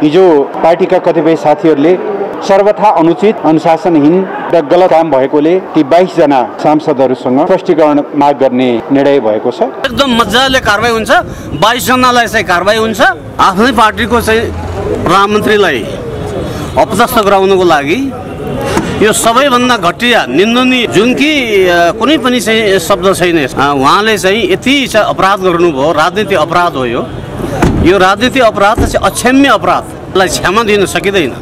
हिजो पार्टीका कतिपय साथीहरूले सर्वथा अनुचित, अनुशासनहीन र गलत काम भएकोले ती 22 जना सांसदहरूसँग स्पष्टीकरण माग गर्ने निर्णय भएको छ। एकदम मजाले कारबाही हुन्छ, 22 जनालाई चाहिँ कारबाही हुन्छ। आफ्नै पार्टीको चाहिँ प्रधानमन्त्रीलाई अपदस्थ गराउनको लागि यो सबैभन्दा घटिया निन्दनीय, जुन कि कुनै पनि चाहिँ शब्द छैन। उहाँले चाहिँ यति चाहिँ अपराध गर्नुभयो, राजनीतिक अपराध हो यो राजनीतिक अपराध चाहिँ अक्षम्य अपराधलाई क्षमा दिन सकिँदैन।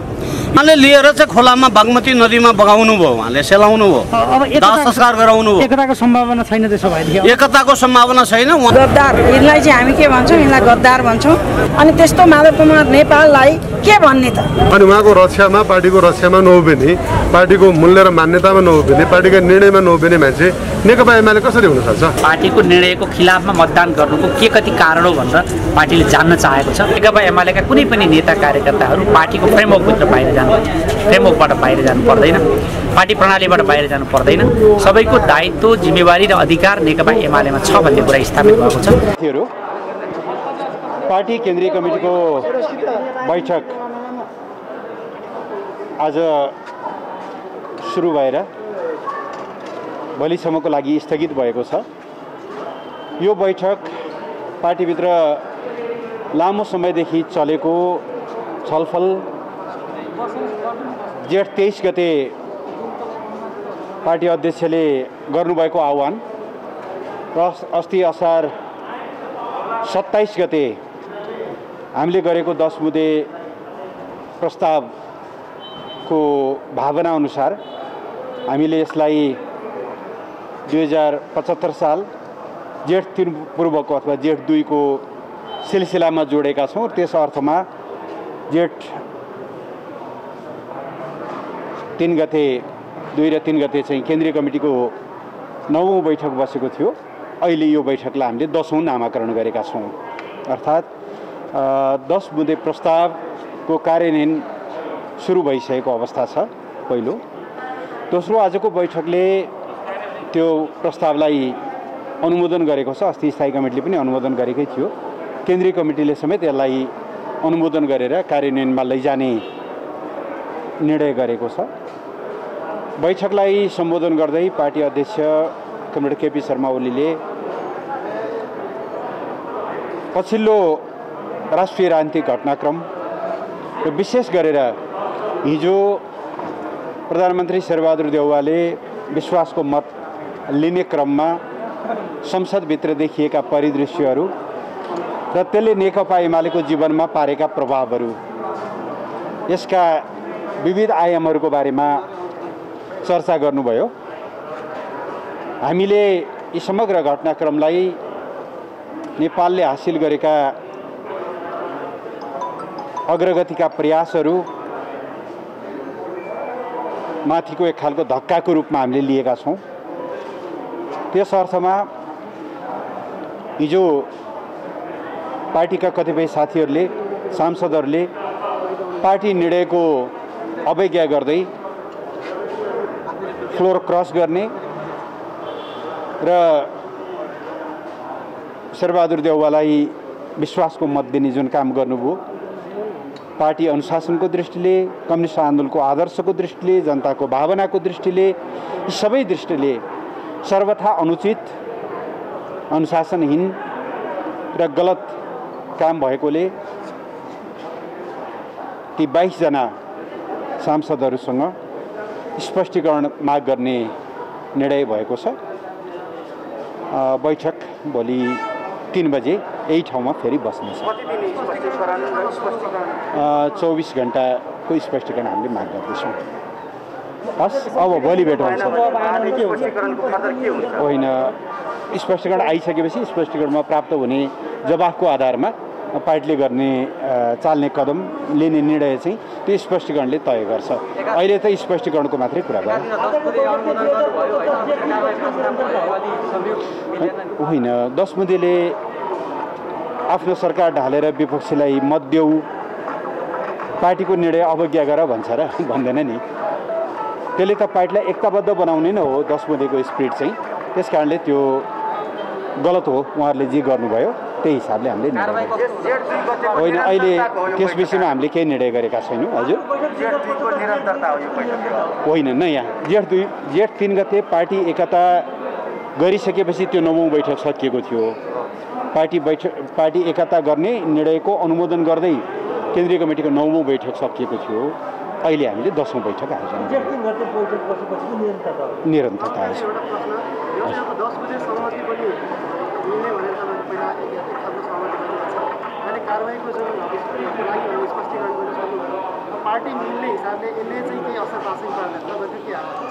उहाँले लिएर चाहिँ खोलामा बागमती नदीमा बगाउनु भयो, उहाँले सेलाउनु भयो, दाह संस्कार गराउनु भयो। एकताको सम्भावना छैन त्यसो भएदेखि? एकताको सम्भावना छैन। गद्दार, यिनलाई चाहिँ हामी के भन्छौँ? यिनलाई गद्दार भन्छौँ। अनि त्यस्तो माधव कुमार नेपाललाई के भन्ने त? अनि उहाँको रक्षामा, पार्टीको रक्षामा नउभिने, पार्टीको मूल्य र मान्यतामा नउभिने, पार्टीका निर्णयमा नउभिने मान्छे नेकपा एमाले कसरी हुन सक्छ? पार्टीको निर्णयको खिलाफमा मतदान गर्नुको के कति कारण हो भनेर पार्टीले जान्न चाहेको छ। नेकपा एमालेका कुनै पनि नेता कार्यकर्ताहरू पार्टीको फ्रेमवर्कभित्र फ्रेमवर्कबाट बाहिर जानु पर्दैन, पार्टी प्रणालीबाट बाहिर जानु पर्दैन। सबैको दायित्व, जिम्मेवारी र अधिकार नेकपा एमालेमा छ भन्ने कुरा स्थापित भएको छ। पार्टी केन्द्रीय कमिटीको बैठक आज सुरु भएर भोलिसम्मको लागि स्थगित भएको छ। यो बैठक पार्टीभित्र लामो समयदेखि चलेको छलफल जेठ 23 गते पार्टी अध्यक्षले गर्नुभएको आह्वान र अस्ति असार 27 गते हामीले गरेको 10 बुँदे प्रस्तावको भावना अनुसार हामीले यसलाई 2075 साल जेठ 3 पूर्वको अथवा जेठ 2 को सिलसिलामा जोडेका छौँ। त्यस अर्थमा जेठ 3 गते 2 र 3 गते चाहिँ केन्द्रीय कमिटीको 9औं बैठक बसेको थियो। अहिले यो बैठकलाई हामीले 10औं नामाकरण गरेका छौँ। अर्थात् 10 बुँदे प्रस्तावको कार्यान्वयन सुरु भइसकेको अवस्था छ पहिलो। दोस्रो, आजको बैठकले त्यो प्रस्तावलाई अनुमोदन गरेको छ। अस्ति स्थायी कमिटीले पनि अनुमोदन गरेकै थियो। केन्द्रीय कमिटीले समेत यसलाई अनुमोदन गरेर कार्यान्वयनमा लैजाने निर्णय गरेको छ। बैठकलाई सम्बोधन गर्दै पार्टी अध्यक्ष कमरेड केपी शर्मा ओलीले पछिल्लो राष्ट्रिय राजनीतिक घटनाक्रम र विशेष गरेर हिजो प्रधानमन्त्री शेरबहादुर देउवाले विश्वासको मत लिने क्रममा संसदभित्र देखिएका परिदृश्यहरू र त्यसले नेकपा एमालेको जीवनमा पारेका प्रभावहरू, यसका विविध आयामहरूको बारेमा चर्चा गर्नुभयो। हामीले यी समग्र घटनाक्रमलाई नेपालले हासिल गरेका अग्रगतिका प्रयासहरू माथिको एक खालको धक्काको रूपमा हामीले लिएका छौँ। त्यस अर्थमा हिजो पार्टीका कतिपय साथीहरूले, सांसदहरूले पार्टी निर्णयको अवज्ञा गर्दै फ्लोर क्रस गर्ने र शेरबहादुर देउवालाई विश्वासको मत दिने जुन काम गर्नुभयो, पार्टी अनुशासनको दृष्टिले, कम्युनिस्ट आन्दोलनको आदर्शको दृष्टिले, जनताको भावनाको दृष्टिले, यी सबै दृष्टिले सर्वथा अनुचित, अनुशासनहीन र गलत काम भएकोले ती 22 जना सांसदहरूसँग स्पष्टीकरण माग गर्ने निर्णय भएको छ। बैठक भोलि 3 बजे यही ठाउँमा फेरि बस्नेछ। 24 घण्टाको स्पष्टीकरण हामीले माग गर्दैछौँ। हस्, अब भोलि भेट हुन्छ। होइन, स्पष्टीकरण आइसकेपछि स्पष्टीकरणमा प्राप्त हुने जवाफको आधारमा पार्टीले गर्ने चाल्ने कदम, लिने निर्णय चाहिँ त्यो स्पष्टीकरणले तय गर्छ। अहिले त स्पष्टीकरणको मात्रै कुरा भयो। होइन, 10 बुँदेले आफ्नो सरकार ढालेर विपक्षीलाई मत देऊ, पार्टीको निर्णय अवज्ञा गर भन्छ र? भन्दैन नि। त्यसले त पार्टीलाई एकताबद्ध बनाउने नै हो 10 बुँदेको स्पिरिट चाहिँ। त्यस कारणले त्यो गलत हो उहाँहरूले जे गर्नुभयो। त्यही हिसाबले हामीले निर्णय गरेका होइन। अहिले त्यस विषयमा हामीले केही निर्णय गरेका छैनौँ। हजुर होइन नयाँ जेठ 3 गते पार्टी एकता गरिसकेपछि त्यो 9औं बैठक सकिएको थियो। पार्टी एकता गर्ने निर्णयको अनुमोदन गर्दै केन्द्रीय कमिटीको 9औं बैठक सकिएको थियो। अहिले हामीले 10औं बैठक आयोजना निरन्तरता आयो।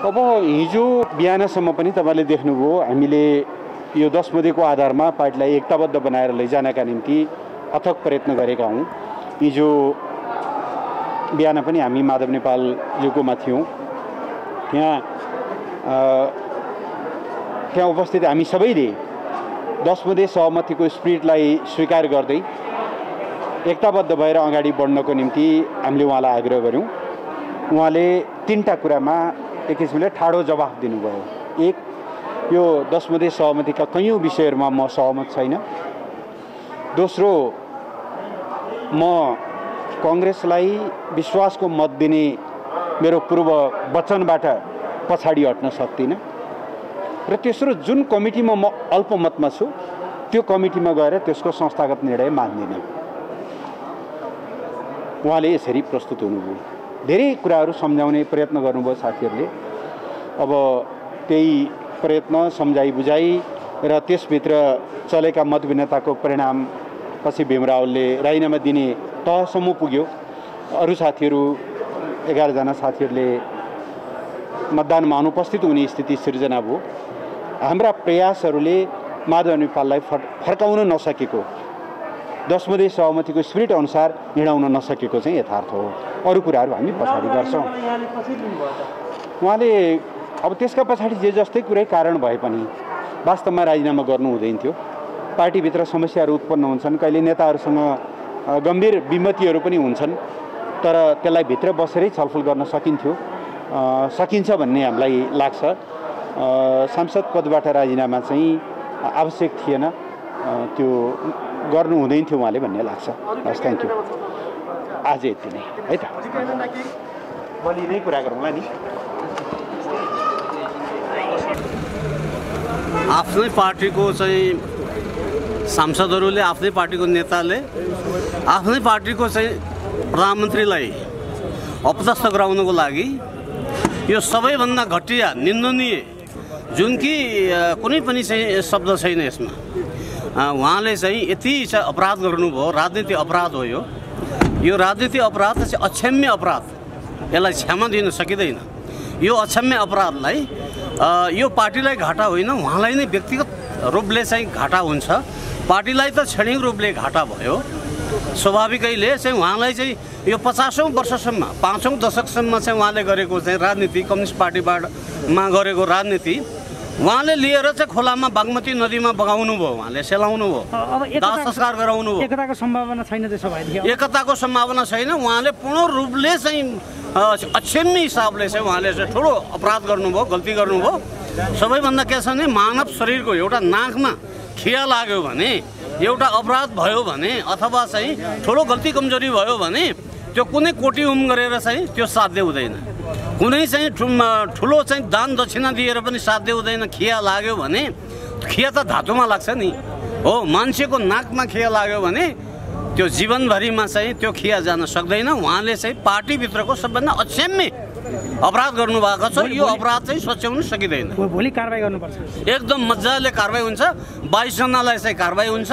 अब हिजो बिहानसम्म पनि तपाईँले देख्नुभयो हामीले यो 10 बुँदेको आधारमा पार्टीलाई एकताबद्ध बनाएर लैजानका निम्ति अथक प्रयत्न गरेका हौँ। हिजो बिहान पनि हामी माधव नेपालज्यूकोमा थियौँ। त्यहाँ उपस्थित हामी सबैले 10 बुँदे सहमतिको स्पिरिटलाई स्वीकार गर्दै एकताबद्ध भएर अगाडि बढ्नको निम्ति हामीले उहाँलाई आग्रह गऱ्यौँ। उहाँले 3टा कुरामा एक किसिमले ठाडो जवाफ दिनुभयो। एक, यो 10 बुँदे सहमतिका कैयौँ विषयहरूमा म सहमत छैन। दोस्रो, म कांग्रेसलाई विश्वासको मत दिने मेरो पूर्व वचनबाट पछाडि हट्न सक्दिनँ। र तेस्रो, जुन कमिटीमा म अल्पमतमा छु त्यो कमिटीमा गएर त्यसको संस्थागत निर्णय मान्दिनँ। उहाँले यसरी प्रस्तुत हुनुभयो। धेरै कुराहरू सम्झाउने प्रयत्न गर्नुभयो साथीहरूले। अब त्यही प्रयत्न सम्झाइ बुझाइ र त्यसभित्र चलेका मतभिन्नताको परिणाम पछि भीमरावले राजीनामा दिने तहसम्म पुग्यो। अरू साथीहरू 11 जना साथीहरूले मतदानमा अनुपस्थित हुने स्थिति सिर्जना भयो। हाम्रा प्रयासहरूले माधव नेपाललाई फर्काउन नसकेको, 10 बुँदे सहमतिको स्पिरिट अनुसार हिँडाउन नसकेको चाहिँ यथार्थ हो। अरू कुराहरू हामी पछाडि गर्छौँ। उहाँले अब त्यसका पछाडि जे जस्तै कुरै कारण भए पनि वास्तवमा राजीनामा गर्नु हुँदैन थियो। पार्टीभित्र समस्याहरू उत्पन्न हुन्छन्, कहिले नेताहरूसँग गम्भीर विमतिहरू पनि हुन्छन्, तर त्यसलाई भित्र बसेरै छलफल गर्न सकिन्छ भन्ने हामीलाई लाग्छ। सांसद पदबाट राजीनामा चाहिँ आवश्यक थिएन, त्यो गर्नु हुँदैन थियो उहाँले भन्ने लाग्छ। हस्, थ्याङ्क यू। आज यति नै है त, भोलि नै कुरा गरौँला नि। आफ्नै पार्टीको चाहिँ सांसदहरूले, आफ्नै पार्टीको नेताले आफ्नै पार्टीको चाहिँ प्रधानमन्त्रीलाई अपदस्थ गराउनको लागि यो सबैभन्दा घटिया निन्दनीय, जुन कि कुनै पनि चाहिँ शब्द छैन यसमा, उहाँले चाहिँ यति चाहिँ अपराध गर्नुभयो। राजनीति अपराध हो यो राजनीति अपराध चाहिँ अक्षम्य अपराध, यसलाई क्षमा दिन सकिँदैन। यो अक्षम्य अपराधलाई यो पार्टीलाई घाटा होइन, उहाँलाई नै व्यक्तिगत रूपले चाहिँ घाटा हुन्छ। पार्टीलाई त क्षणिक रूपले घाटा भयो। स्वाभाविकैले चाहिँ उहाँलाई चाहिँ यो 50औं वर्षसम्म 5औं दशकसम्म चाहिँ उहाँले गरेको चाहिँ राजनीति, कम्युनिस्ट पार्टीमा गरेको राजनीति उहाँले लिएर चाहिँ खोलामा बागमती नदीमा बगाउनु भयो, उहाँले सेलाउनु भयो, दाह संस्कार गराउनु भयो। एकताको सम्भावना छैन त्यसो भएदेखि? एकताको सम्भावना छैन। उहाँले पूर्ण रूपले चाहिँ अक्षम्य हिसाबले चाहिँ उहाँले चाहिँ ठुलो अपराध गर्नुभयो, गल्ती गर्नुभयो। सबैभन्दा के छ भने मानव शरीरको एउटा नाकमा खिया लाग्यो भने, एउटा अपराध भयो भने, अथवा चाहिँ ठुलो गल्ती कमजोरी भयो भने त्यो कुनै कोटी गरेर चाहिँ त्यो साध्य हुँदैन। कुनै चाहिँ ठुलो चाहिँ दान दक्षिणा दिएर पनि साध्य हुँदैन। खिया लाग्यो भने, खिया त धातुमा लाग्छ नि हो, मान्छेको नाकमा खिया लाग्यो भने त्यो जीवनभरिमा चाहिँ त्यो खिया जान सक्दैन। उहाँले चाहिँ पार्टीभित्रको सबभन्दा अक्षम्य अपराध गर्नुभएको छ। यो अपराध चाहिँ सच्याउन सकिँदैन। भोलि कारबाही गर्नुपर्छ, एकदम मजाले कारबाही हुन्छ। 22 जनालाई चाहिँ कारबाही हुन्छ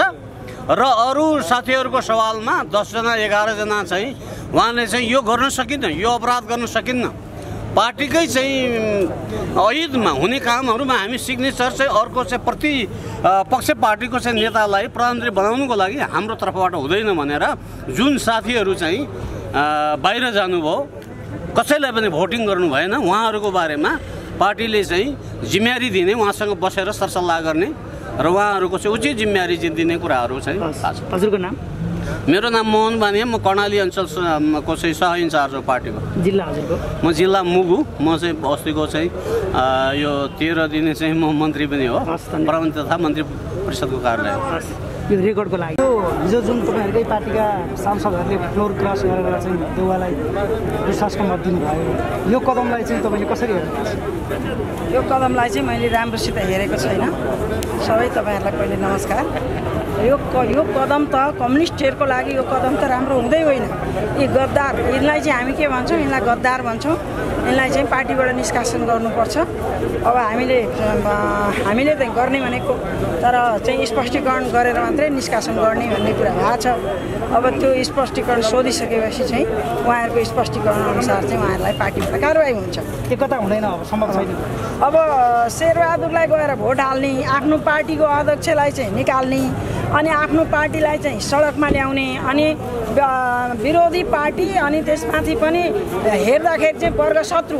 र अरू साथीहरूको सवालमा 10 जना 11 जना चाहिँ उहाँले चाहिँ यो गर्न सकिन्न, यो अपराध गर्न सकिन्न। पार्टीकै चाहिँ ऐदमा हुने कामहरूमा हामी सिग्नेचर चाहिँ अर्को चाहिँ प्रतिपक्ष पार्टीको चाहिँ नेतालाई प्रधानमन्त्री बनाउनुको लागि हाम्रो तर्फबाट हुँदैन भनेर जुन साथीहरू चाहिँ बाहिर जानुभयो, कसैलाई पनि भोटिङ गर्नु भएन, उहाँहरूको बारेमा पार्टीले चाहिँ जिम्मेवारी दिने, उहाँसँग बसेर सरसल्लाह गर्ने र उहाँहरूको चाहिँ उचित जिम्मेवारी दिने कुराहरू चाहिँ थाहा छ। हजुरको नाम? मेरो नाम मोहन बानिया, म कर्णाली अञ्चलको चाहिँ सह इन्चार्ज हो पार्टीको। जिल्ला हजुरको? म जिल्ला मुगु। म चाहिँ अस्तिको चाहिँ यो 13 दिने चाहिँ म मन्त्री पनि हो, प्रबन्ध तथा मन्त्री परिषदको कार्यालय। यो रेकर्डको लागि हिजो जुन तपाईँहरूकै पार्टीका सांसदहरूले फ्लोर क्रस गरेर चाहिँ देउवालाई विश्वासको मत दिनुभयो यो कदमलाई चाहिँ तपाईँले कसरी हेर्नुहुन्छ? यो कदमलाई चाहिँ मैले राम्रोसित हेरेको छैन। सबै तपाईँहरूलाई पहिले नमस्कार। यो कदम त कम्युनिस्टहरूको लागि यो कदम त राम्रो हुँदै होइन। यी गद्दार, यिनलाई चाहिँ हामी के भन्छौँ? यिनलाई गद्दार भन्छौँ। यिनलाई चाहिँ पार्टीबाट निष्कासन गर्नुपर्छ। अब हामीले चाहिँ गर्ने भनेको तर चाहिँ स्पष्टीकरण गरेर मात्रै निष्कासन गर्ने भन्ने कुरा भएको छ। अब त्यो स्पष्टीकरण सोधिसकेपछि चाहिँ उहाँहरूको स्पष्टीकरण अनुसार चाहिँ उहाँहरूलाई पार्टीबाट कारवाही हुन्छ। एकता हुँदैन, अब सम्भव छैन। अब शेरबहादुरलाई गएर भोट हाल्ने, आफ्नो पार्टीको अध्यक्षलाई चाहिँ निकाल्ने, अनि आफ्नो पार्टीलाई चाहिँ सडकमा ल्याउने, अनि विरोधी पार्टी अनि त्यसमाथि पनि हेर्दाखेरि चाहिँ वर्ग शत्रु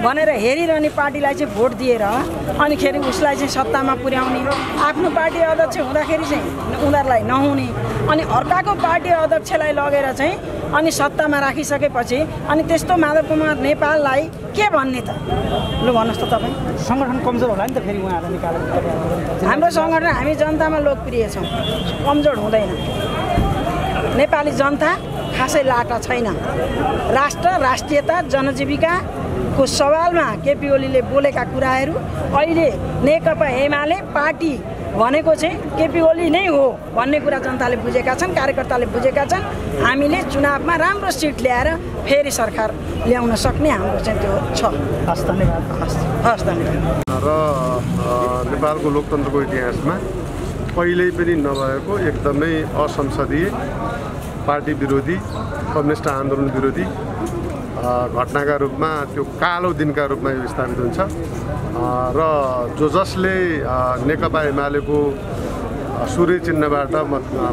भनेर हेरिरहने पार्टीलाई चाहिँ भोट दिएर अनि खेरि उसलाई चाहिँ सत्तामा पुर्याउने, आफ्नो पार्टी अध्यक्ष हुँदाखेरि चाहिँ उनीहरूलाई नहुने, अनि अर्काको पार्टी अध्यक्षलाई लगेर चाहिँ अनि सत्तामा राखिसकेपछि अनि त्यस्तो माधव कुमार नेपाललाई के भन्ने त? लु भन्नुहोस् त तपाईँ। सङ्गठन कमजोर होला नि त फेरि उहाँहरूलाई निकालेर? हाम्रो सङ्गठन हामी जनतामा लोकप्रिय छौँ, कमजोर हुँदैन। नेपाली जनता खासै लाटा छैन। राष्ट्र, राष्ट्रियता, जनजीविकाको सवालमा केपी ओलीले बोलेका कुराहरू अहिले नेकपा एमाले पार्टी भनेको चाहिँ केपी ओली नै हो भन्ने कुरा जनताले बुझेका छन्, कार्यकर्ताले बुझेका छन्। हामीले चुनावमा राम्रो सिट ल्याएर फेरि सरकार ल्याउन सक्ने हाम्रो चाहिँ त्यो छ। हस्, धन्यवाद। हस्, धन्यवाद। र नेपालको लोकतन्त्रको इतिहासमा कहिल्यै पनि नभएको एकदमै असंसदीय, पार्टी विरोधी, कम्युनिस्ट आन्दोलन विरोधी घटनाका रूपमा, त्यो कालो दिनका रूपमा यो स्थापित हुन्छ। र जसले नेकपा एमालेको सूर्य चिन्हबाट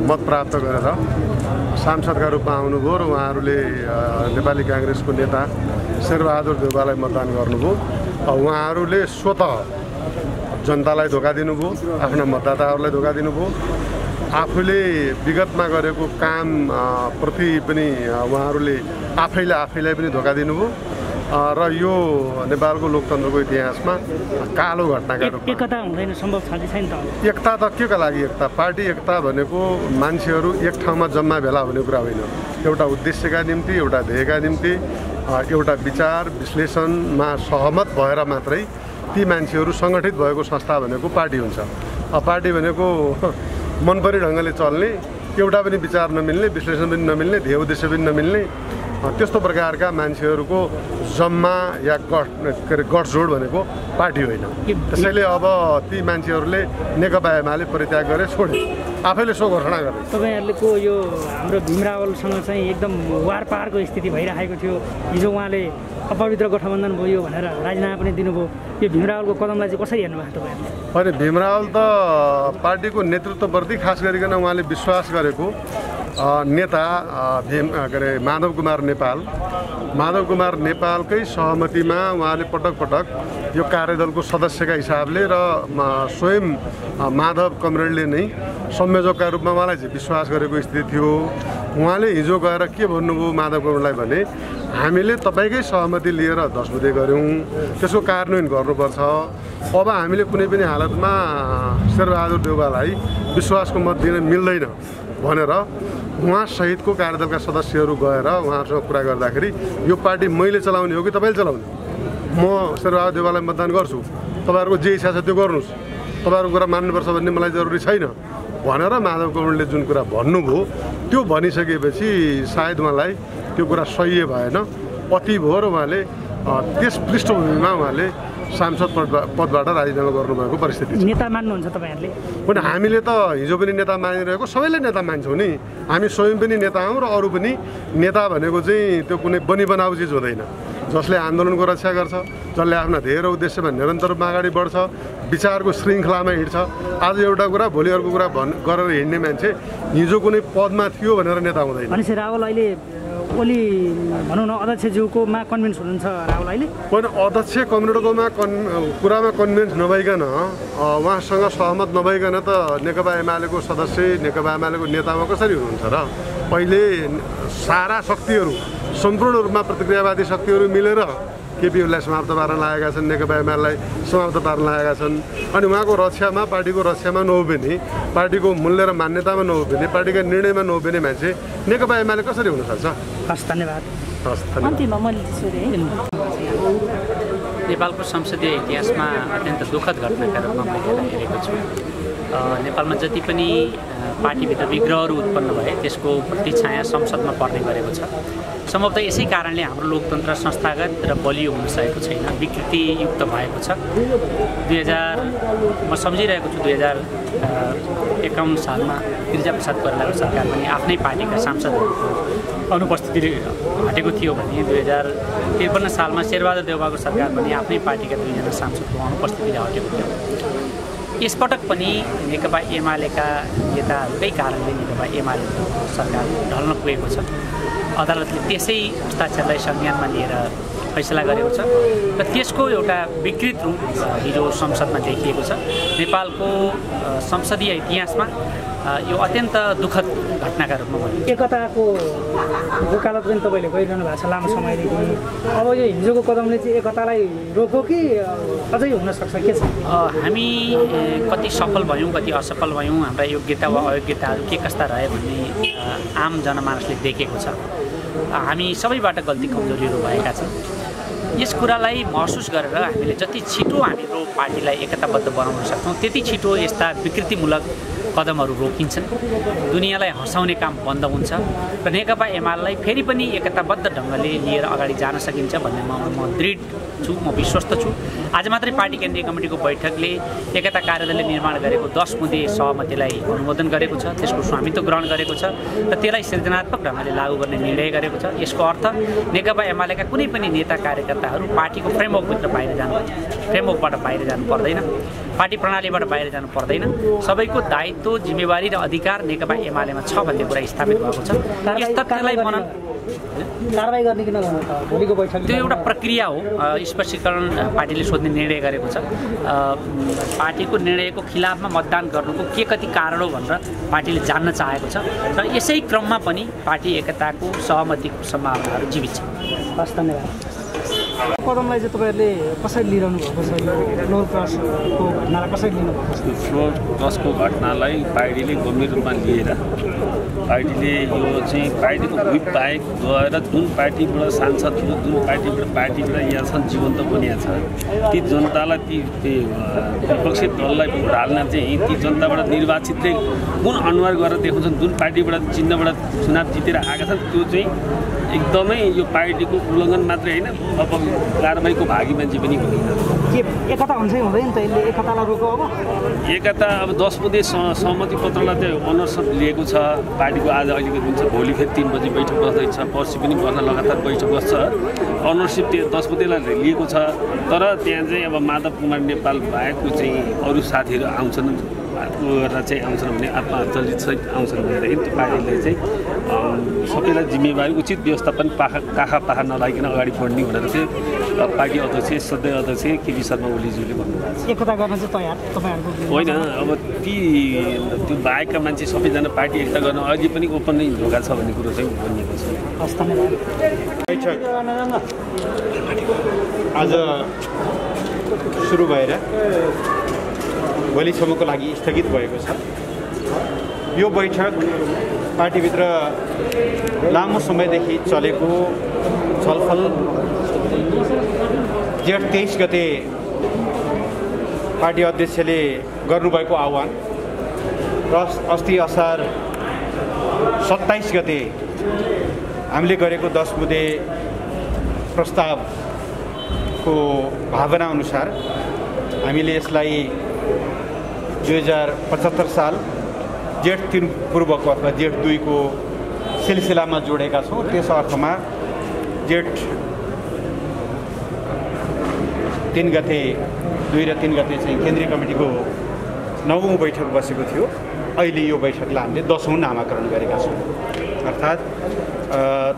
मत प्राप्त गरेर सांसदका रूपमा आउनुभयो र उहाँहरूले नेपाली काङ्ग्रेसको नेता शेरबहादुर देउवालाई मतदान गर्नुभयो। उहाँहरूले स्वतः जनतालाई धोका दिनुभयो, आफ्ना मतदाताहरूलाई धोका दिनुभयो, आफूले विगतमा गरेको काम प्रति पनि उहाँहरूले आफैलाई पनि धोका दिनुभयो। र यो नेपालको लोकतन्त्रको इतिहासमा कालो घटनाका रूपमा एकता हुँदैन, सम्भव छ कि छैन त? एकता त के का लागि एकता? पार्टी एकता भनेको मान्छेहरू एक ठाउँमा जम्मा भेला हुने कुरा होइन। एउटा उद्देश्यका निम्ति, एउटा ध्येयका निम्ति, एउटा विचार विश्लेषणमा सहमत भएर मात्रै ती मान्छेहरू सङ्गठित भएको संस्था भनेको पार्टी हुन्छ। पार्टी भनेको मनपरी ढङ्गले चल्ने, एउटा पनि विचार नमिल्ने, विश्लेषण पनि नमिल्ने, ध्येय उद्देश्य पनि नमिल्ने, त्यस्तो प्रकारका मान्छेहरूको जम्मा या गठजोड भनेको पार्टी होइन। त्यसैले अब ती मान्छेहरूले नेकपा एमाले परित्याग गरे, छोडे, आफैले सो घोषणा गरे। तपाईँहरूको यो हाम्रो भीम रावलसँग चाहिँ एकदम वारपारको स्थिति भइरहेको थियो। हिजो उहाँले अपवित्र गठबन्धन भयो भनेर राजीनामा पनि दिनुभयो। यो भीम रावलको कदमलाई चाहिँ कसरी हेर्नुभएको तपाईँहरूले? अनि भीम रावल त पार्टीको नेतृत्वप्रति खास गरिकन उहाँले विश्वास गरेको नेता माधव कुमार नेपालकै सहमतिमा उहाँले पटक पटक यो कार्यदलको सदस्यका हिसाबले र स्वयं माधव कमरेडले नै संयोजकका रूपमा उहाँलाई चाहिँ विश्वास गरेको स्थिति थियो। उहाँले हिजो गएर के भन्नुभयो माधव कमरेडलाई भने, हामीले तपाईँकै सहमति लिएर 10 बुधे गऱ्यौँ, त्यसको कार्यान्वयन गर्नुपर्छ। अब हामीले कुनै पनि हालतमा शेरबहादुर देउवालाई विश्वासको मत दिन मिल्दैन भनेर उहाँसहितको कार्यदलका सदस्यहरू गएर उहाँहरूसँग कुरा गर्दाखेरि यो पार्टी मैले चलाउने हो कि तपाईँले चलाउने? म शेरबहादुर देउवालाई मतदान गर्छु, तपाईँहरूको जे इच्छा छ त्यो गर्नुहोस्, तपाईँहरूको कुरा मान्नुपर्छ भन्ने मलाई जरुरी छैन भनेर माधव कमरेडले जुन कुरा भन्नुभयो त्यो भनिसकेपछि सायद उहाँलाई त्यो कुरा सही भएन, अति भयो र उहाँले त्यस पृष्ठभूमिमा उहाँले सांसद पदबाट राजीनामा गर्नुभएको परिस्थिति छ। नेता मान्नुहुन्छ तपाईँहरूले? पनि हामीले त हिजो पनि नेता मानिरहेको, सबैले नेता मान्छौँ नि। हामी स्वयं पनि नेता हौँ र अरू पनि नेता भनेको चाहिँ त्यो कुनै बनाऊ चिज हुँदैन। जसले आन्दोलनको रक्षा गर्छ, जसले आफ्ना ध्येय र उद्देश्यमा निरन्तर रूपमा अगाडि बढ्छ, विचारको श्रृङ्खलामा हिँड्छ। आज एउटा कुरा भोलि अर्को कुरा गरेर हिँड्ने मान्छे हिजो कुनै पदमा थियो भनेर नेता हुँदैन। भनेपछि रावल अहिले ओली भनौँ न अध्यक्षज्यूकोमा कन्भिन्स हुनुहुन्छ रावल अहिले? होइन, अध्यक्ष कमरेडकोमा कुरामा कन्भिन्स नभइकन, उहाँसँग सहमत नभइकन त नेकपा एमालेको सदस्य, नेकपा एमालेको नेतामा कसरी हुनुहुन्छ र? पहिले सारा शक्तिहरू सम्पूर्ण रूपमा प्रतिक्रियावादी शक्तिहरू मिलेर केपी ओलीलाई समाप्त पार्न लागेका छन्, नेकपा एमालेलाई समाप्त पार्न लागेका छन्। अनि उहाँको रक्षामा, पार्टीको रक्षामा नउभिने, पार्टीको मूल्य र मान्यतामा नउभिने, पार्टीका निर्णयमा नउभिने मान्छे नेकपा एमाले कसरी हुन सक्छ? हस्, धन्यवाद। हस्, धन्यवाद। नेपालको संसदीय इतिहासमा अत्यन्त दुःखद घटनाका रूपमा मैले यसलाई हेरेको छु। नेपालमा जति पनि पार्टीभित्र विग्रहहरू उत्पन्न भए त्यसको प्रतिछाया संसदमा पर्ने गरेको छ। सम्भवतः यसै कारणले हाम्रो लोकतन्त्र संस्थागत र बलियो हुन सकेको छैन, विकृतियुक्त भएको छ। म सम्झिरहेको छु 2051 सालमा गिरिजाप्रसाद कोइरालाको सरकार पनि आफ्नै पार्टीका सांसदहरूको अनुपस्थितिले हटेको थियो भने 2053 सालमा शेरबहादुर देउवाको सरकार पनि आफ्नै पार्टीका 2जना सांसदको अनुपस्थितिले हटेको थियो। यसपटक पनि नेकपा एमालेका नेताहरूकै कारणले नेकपा एमाले सरकार ढल्न पुगेको छ। अदालतले त्यसै हस्ताक्षरलाई संज्ञानमा लिएर फैसला गरेको छ र त्यसको एउटा विकृत रूप हिजो संसदमा देखिएको छ। नेपालको संसदीय इतिहासमा यो अत्यन्त दुःखद घटनाका रूपमा भयो। एकताको वकालत पनि तपाईँले गरिरहनु भएको छ लामो समयदेखि। अब यो हिजोको कदमले चाहिँ एकतालाई रोक्यो कि अझै हुन सक्छ, के छ? हामी कति सफल भयौँ, कति असफल भयौँ, हाम्रा योग्यता वा अयोग्यताहरू के कस्ता रहे भन्ने आम जनमानसले देखेको छ। हामी सबैबाट गल्ती कमजोरीहरू भएका छन्। यस कुरालाई महसुस गरेर हामीले जति छिटो हाम्रो पार्टीलाई एकताबद्ध बनाउन सक्छौँ त्यति छिटो यस्ता विकृतिमूलक कदमहरू रोकिन्छन्, दुनियाँलाई हँसाउने काम बन्द हुन्छ र नेकपा एमालेलाई फेरि पनि एकताबद्ध ढङ्गले लिएर अगाडि जान सकिन्छ भन्ने म दृढ छु, म विश्वस्त छु। आज मात्रै पार्टी केन्द्रीय कमिटीको बैठकले एकता कार्यदलले निर्माण गरेको 10 बुँदे सहमतिलाई अनुमोदन गरेको छ, त्यसको स्वामित्व ग्रहण गरेको छ र त्यसलाई सृजनात्मक ढङ्गले लागू गर्ने निर्णय गरेको छ। यसको अर्थ नेकपा एमालेका कुनै पनि नेता कार्यकर्ताहरू पार्टीको फ्रेमवर्कबाट बाहिर जानु पर्दैन, पार्टी प्रणालीबाट बाहिर जानु पर्दैन। सबैको दायित्व, जिम्मेवारी र अधिकार नेकपा एमालेमा छ भन्ने कुरा स्थापित भएको छ। यस तथ्यलाई कारबाही गर्ने किन गर्नु त? भोलिको बैठकले त्यो एउटा प्रक्रिया हो, स्पष्टीकरण पार्टीले सोध्ने निर्णय गरेको छ। पार्टीको निर्णयको खिलाफमा मतदान गर्नुको के कति कारण हो भनेर पार्टीले जान्न चाहेको छ र यसै क्रममा पनि पार्टी एकताको सहमतिको सम्भावनाहरू जीवित छ। हस्, धन्यवाद। कदमलाई चाहिँ तपाईँहरूले कसरी लिइरहनु भएको छ? फ्लोर क्रसको घटनालाई कसरी लिनुभएको छ? फ्लोर क्रसको घटनालाई पार्टीले गम्भीर रूपमा लिएर पार्टीले यो चाहिँ पार्टीको व्हिप बाहेक गएर जुन पार्टीबाट सांसदहरू, जुन पार्टीबाट यहाँसम्म जीवन्त बनिएको छ ती जनतालाई, ती विपक्षी दललाई भोट हाल्न चाहिँ ती जनताबाट निर्वाचितले कुन अनुहार गरेर देखाउँछन्, जुन पार्टीबाट चिन्हबाट चुनाव जितेर आएका छन् त्यो चाहिँ एकदमै यो पार्टीको उल्लङ्घन मात्रै होइन, अब कारबाहीको भागी मान्छे पनि होइन। के एकता हुन्छ कि हुँदैन त? यसले एकतालाई रोक्यो? अब एकता अब 10 बुँदे सहमति पत्रलाई चाहिँ अनर्सप लिएको छ पार्टीको। आज अहिलेको दिन छ, भोलि फेरि 3 बजी बैठक बस्दैछ, पर्सि पनि बस्न लगातार बैठक बस्छ। अनरसिप 10 बुँदेलाई लिएको छ, तर त्यहाँ चाहिँ अब माधव कुमार नेपाल बाहेकको चाहिँ अरू साथीहरू आउँछन् गरेर चाहिँ आउँछन् भने आत्महत्यासहित आउँछन् भनेदेखि त्यो पार्टीले चाहिँ सबैलाई जिम्मेवारी उचित व्यवस्थापन पाखा नलागिकन अगाडि बढ्ने भनेर चाहिँ पार्टी अध्यक्ष सदस्य अध्यक्ष केपी शर्मा ओलीज्यूले भन्नुभएको छ। एकता गर्न चाहिँ तयार तपाईँहरूको होइन, अब त्यो बाहेकका मान्छे सबैजना पार्टी एकता गर्न अहिले पनि ओपन नै धोका छ भन्ने कुरो चाहिँ भनिएको छ। हस्, धन्यवाद। आज सुरु भएर भोलिसम्मको लागि स्थगित भएको छ। यो बैठक पार्टीभित्र लामो समयदेखि चलेको छलफल जेठ 23 गते पार्टी अध्यक्षले गर्नुभएको आह्वान र अस्ति असार 27 गते हामीले गरेको 10 बुँदे प्रस्तावको भावना अनुसार हामीले यसलाई 2075 साल जेठ 3 पूर्वको अथवा जेठ 2 को सिलसिलामा जोडेका छौँ। त्यस अर्थमा जेठ 3 गते 2 र 3 गते चाहिँ केन्द्रीय कमिटीको 9औं बैठक बसेको थियो। अहिले यो बैठकलाई हामीले 10औं नामाकरण गरेका छौँ। अर्थात्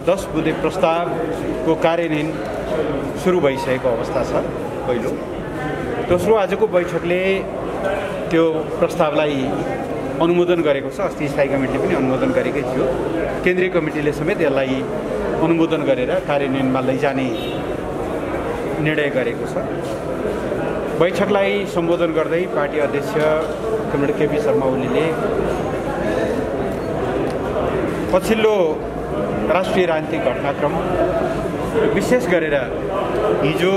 10 बुँदे प्रस्तावको कार्यान्वयन सुरु भइसकेको अवस्था छ। पहिलो। दोस्रो, आजको बैठकले त्यो प्रस्तावलाई अनुमोदन गरेको छ। अस्ति स्थायी कमिटीले पनि अनुमोदन गरेकै थियो। केन्द्रीय कमिटीले समेत यसलाई अनुमोदन गरेर कार्यान्वयनमा लैजाने निर्णय गरेको छ। बैठकलाई सम्बोधन गर्दै पार्टी अध्यक्ष कमरेड केपी शर्मा ओलीले पछिल्लो राष्ट्रिय राजनीतिक घटनाक्रम विशेष गरेर हिजो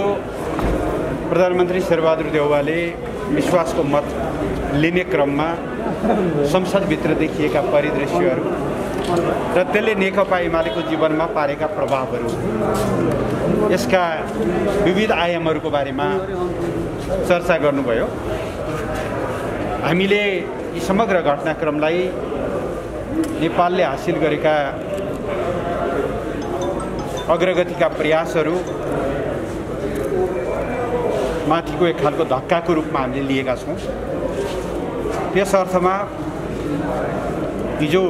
प्रधानमन्त्री शेरबहादुर देउवाले विश्वासको मत लिने क्रममा संसदभित्र देखिएका परिदृश्यहरू र त्यसले नेकपा एमालेको जीवनमा पारेका प्रभावहरू, यसका विविध आयामहरूको बारेमा चर्चा गर्नुभयो। हामीले यी समग्र घटनाक्रमलाई नेपालले हासिल गरेका अग्रगतिका प्रयासहरू माथिको एक खालको धक्काको रूपमा हामीले लिएका छौँ। त्यस अर्थमा हिजो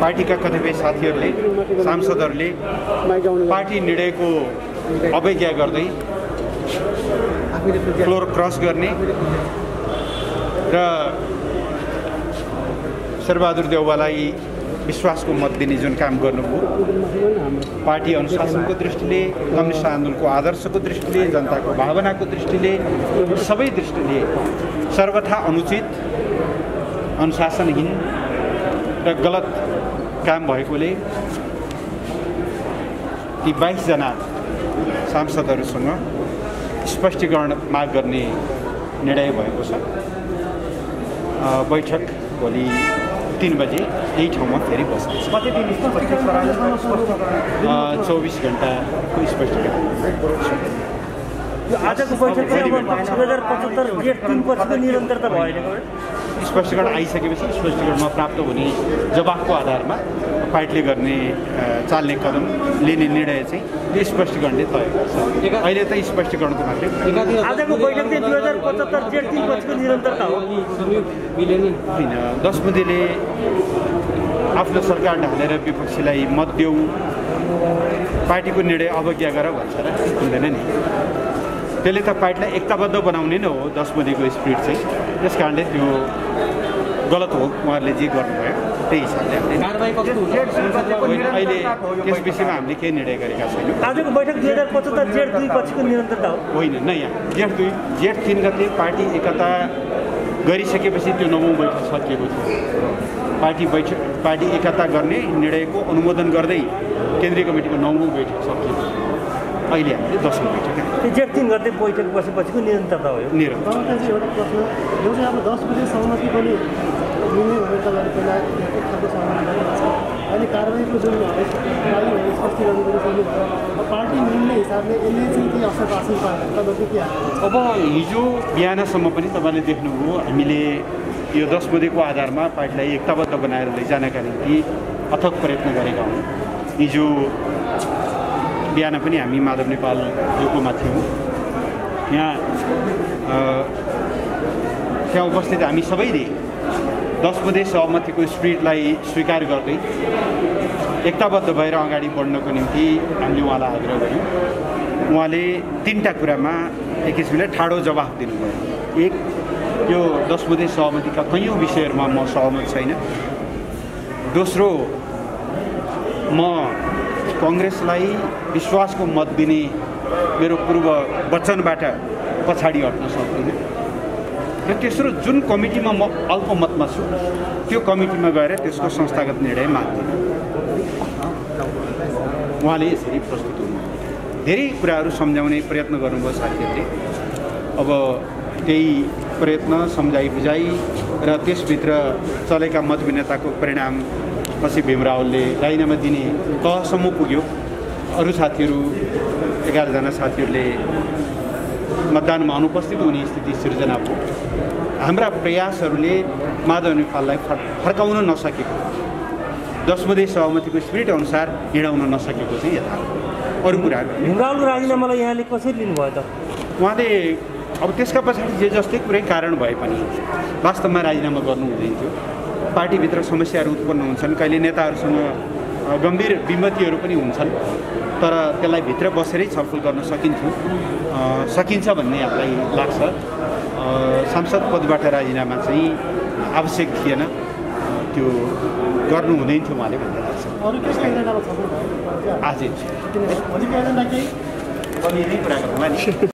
पार्टीका कतिपय साथीहरूले, सांसदहरूले पार्टी निर्णयको अवज्ञा गर्दै फ्लोर क्रस गर्ने र शेरबहादुर देउवालाई विश्वासको मत दिने जुन काम गर्नुभयो, पार्टी अनुशासनको दृष्टिले, कम्युनिस्ट आन्दोलनको आदर्शको दृष्टिले, जनताको भावनाको दृष्टिले, सबै दृष्टिले सर्वथा अनुचित, अनुशासनहीन र गलत काम भएकोले ती 22 जना सांसदहरूसँग स्पष्टीकरण माग गर्ने निर्णय भएको छ। बैठक भोलि 3 बजे यही ठाउँमा फेरि बस्नेछ। 24 घण्टाको स्पष्टीकरण। आजको बैठकमा 2075 जेठ 3 पछिको निरन्तरता भएन। स्पष्टीकरण आइसकेपछि स्पष्टीकरणमा प्राप्त हुने जवाफको आधारमा पार्टीले गर्ने चाल्ने कदम लिने निर्णय चाहिँ यो स्पष्टीकरणले तय गर्छ। अहिले त स्पष्टीकरणको मात्रै। आजको बैठक चाहिँ 2075 जेठ 3 पछिको निरन्तरता हो। होइन, 10 बुँदेले आफ्नो सरकार ढालेर विपक्षीलाई मत देऊ, पार्टीको निर्णय अवज्ञा गर भन्छ र हुँदैन नि। त्यसले त पार्टीलाई एकताबद्ध बनाउने नै हो 10 बुँदेको स्पिरिट चाहिँ। त्यस कारणले त्यो गलत हो। उहाँहरूले जे गर्नुभयो त्यही हिसाबले अहिले त्यस विषयमा हामीले केही निर्णय गरेका छैनौँ। आजको बैठक 2075 जेठ 2 पछिको निरन्तरता हो। होइन, नयाँ जेठ 3 गते पार्टी एकता गरिसकेपछि त्यो 9औं बैठक सकिएको थियो। पार्टी एकता गर्ने निर्णयको अनुमोदन गर्दै केन्द्रीय कमिटीको 9औं बैठक सकिएको थियो। अहिले हामीले 10औं बैठक। जेठ 3 गते बैठक बसेपछिको निरन्तरता हो। निरन्तर अब 10 बजे सहमति पनि लिने भनेर तपाईँले पहिला एक खालको सहमति गरेको छ। अहिले कारबाहीको जुन स्पष्टीकरण गरिसक्नु भयो, पार्टी मिल्ने हिसाबले यसले चाहिँ के असर हासिल पार्छ तपाईँको के हाल्छ? अब हिजो बिहानसम्म पनि तपाईँले देख्नुभयो, हामीले यो 10 बुँदेको आधारमा पार्टीलाई एकताबद्ध बनाएर लैजानका निम्ति अथक प्रयत्न गरेका हौँ। हिजो बिहान पनि हामी माधव नेपाल योकोमा थियौँ। त्यहाँ उपस्थित हामी सबैले 10 बुँदे सहमतिको स्पिरिटलाई स्वीकार गर्दै एकताबद्ध भएर अगाडि बढ्नको निम्ति हामीले उहाँलाई आग्रह गऱ्यौँ। उहाँले 3टा कुरामा एक किसिमले ठाडो जवाफ दिनुभयो। एक, यो 10 बुँदे सहमतिका कैयौँ विषयहरूमा म सहमत छैन। दोस्रो, म काङ्ग्रेसलाई विश्वासको मत दिने मेरो पूर्व वचनबाट पछाडि हट्न सक्दिनँ। र तेस्रो, जुन कमिटीमा म अल्पमतमा छु त्यो कमिटीमा गएर त्यसको संस्थागत निर्णय माग्दिनँ। उहाँले यसरी प्रस्तुत हुनुभयो। धेरै कुराहरू सम्झाउने प्रयत्न गर्नुभयो साथीहरूले। अब त्यही प्रयत्न, सम्झाइ बुझाइ र त्यसभित्र चलेका मतभिन्नताको परिणाम पछि भीम रावलले राजीनामा दिने तहसम्म पुग्यो। अरू साथीहरू 11 जना साथीहरूले मतदानमा अनुपस्थित हुने स्थिति सिर्जना भयो। हाम्रा प्रयासहरूले माधव नेपाललाई फर्काउन नसकेको, 10 बुँदे सहमतिको स्पिरिट अनुसार हिँडाउन नसकेको चाहिँ यथार्थ। अरू कुराहरू भीम रावल राजीनामालाई यहाँले कसरी लिनुभयो त? उहाँले अब त्यसका पछाडि जे जस्तै कुरै कारण भए पनि वास्तवमा राजीनामा गर्नु हुँदैन थियो। पार्टीभित्र समस्याहरू उत्पन्न हुन्छन्, कहिले नेताहरूसँग गम्भीर विमतिहरू पनि हुन्छन्, तर त्यसलाई भित्र बसेरै छलफल गर्न सकिन्छ भन्ने हामीलाई लाग्छ। सांसद पदबाट राजीनामा चाहिँ आवश्यक थिएन। त्यो गर्नु हुँदैन थियो उहाँले भन्ने लाग्छ अरू के एजेन्डामा छँदैन आज भोलिको एजेन्डा केही पनि नै कुरा गरौँला नि